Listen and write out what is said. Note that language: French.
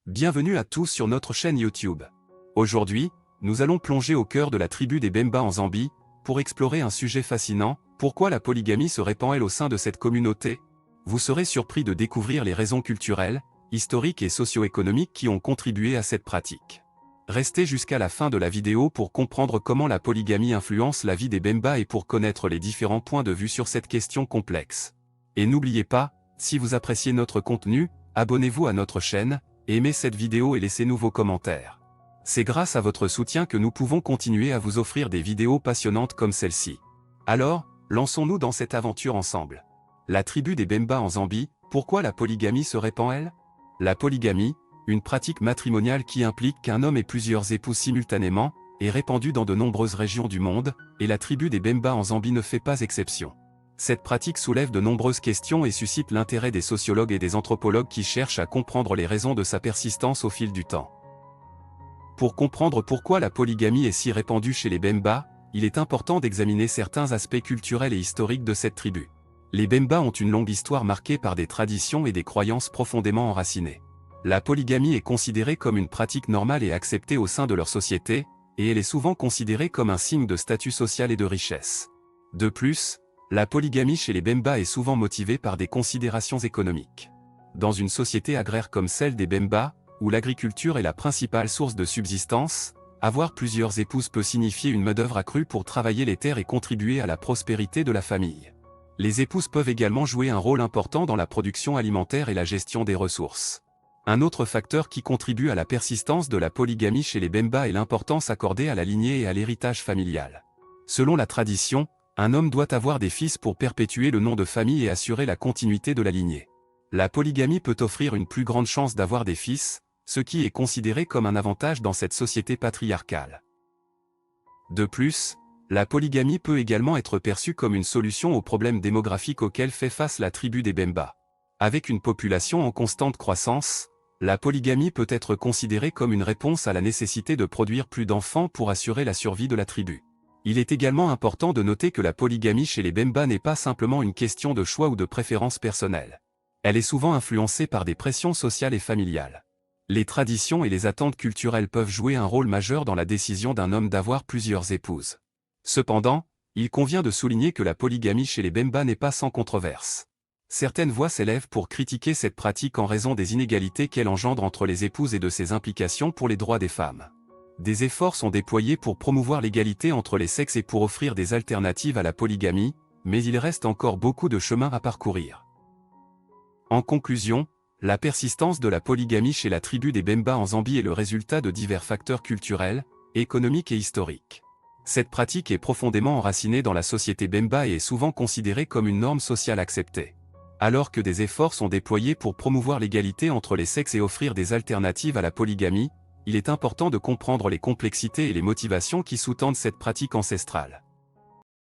Bienvenue à tous sur notre chaîne YouTube. Aujourd'hui, nous allons plonger au cœur de la tribu des Bemba en Zambie, pour explorer un sujet fascinant, pourquoi la polygamie se répand elle au sein de cette communauté? Vous serez surpris de découvrir les raisons culturelles, historiques et socio-économiques qui ont contribué à cette pratique. Restez jusqu'à la fin de la vidéo pour comprendre comment la polygamie influence la vie des Bemba et pour connaître les différents points de vue sur cette question complexe. Et n'oubliez pas, si vous appréciez notre contenu, abonnez-vous à notre chaîne, aimez cette vidéo et laissez-nous vos commentaires. C'est grâce à votre soutien que nous pouvons continuer à vous offrir des vidéos passionnantes comme celle-ci. Alors, lançons-nous dans cette aventure ensemble. La tribu des Bemba en Zambie, pourquoi la polygamie se répand-elle? La polygamie, une pratique matrimoniale qui implique qu'un homme ait plusieurs épouses simultanément, est répandue dans de nombreuses régions du monde, et la tribu des Bemba en Zambie ne fait pas exception. Cette pratique soulève de nombreuses questions et suscite l'intérêt des sociologues et des anthropologues qui cherchent à comprendre les raisons de sa persistance au fil du temps. Pour comprendre pourquoi la polygamie est si répandue chez les Bemba, il est important d'examiner certains aspects culturels et historiques de cette tribu. Les Bemba ont une longue histoire marquée par des traditions et des croyances profondément enracinées. La polygamie est considérée comme une pratique normale et acceptée au sein de leur société, et elle est souvent considérée comme un signe de statut social et de richesse. De plus, la polygamie chez les Bemba est souvent motivée par des considérations économiques. Dans une société agraire comme celle des Bemba, où l'agriculture est la principale source de subsistance, avoir plusieurs épouses peut signifier une main-d'œuvre accrue pour travailler les terres et contribuer à la prospérité de la famille. Les épouses peuvent également jouer un rôle important dans la production alimentaire et la gestion des ressources. Un autre facteur qui contribue à la persistance de la polygamie chez les Bemba est l'importance accordée à la lignée et à l'héritage familial. Selon la tradition, un homme doit avoir des fils pour perpétuer le nom de famille et assurer la continuité de la lignée. La polygamie peut offrir une plus grande chance d'avoir des fils, ce qui est considéré comme un avantage dans cette société patriarcale. De plus, la polygamie peut également être perçue comme une solution aux problèmes démographiques auxquels fait face la tribu des Bemba. Avec une population en constante croissance, la polygamie peut être considérée comme une réponse à la nécessité de produire plus d'enfants pour assurer la survie de la tribu. Il est également important de noter que la polygamie chez les Bemba n'est pas simplement une question de choix ou de préférence personnelle. Elle est souvent influencée par des pressions sociales et familiales. Les traditions et les attentes culturelles peuvent jouer un rôle majeur dans la décision d'un homme d'avoir plusieurs épouses. Cependant, il convient de souligner que la polygamie chez les Bemba n'est pas sans controverse. Certaines voix s'élèvent pour critiquer cette pratique en raison des inégalités qu'elle engendre entre les épouses et de ses implications pour les droits des femmes. Des efforts sont déployés pour promouvoir l'égalité entre les sexes et pour offrir des alternatives à la polygamie, mais il reste encore beaucoup de chemin à parcourir. En conclusion, la persistance de la polygamie chez la tribu des Bemba en Zambie est le résultat de divers facteurs culturels, économiques et historiques. Cette pratique est profondément enracinée dans la société Bemba et est souvent considérée comme une norme sociale acceptée. Alors que des efforts sont déployés pour promouvoir l'égalité entre les sexes et offrir des alternatives à la polygamie, il est important de comprendre les complexités et les motivations qui sous-tendent cette pratique ancestrale.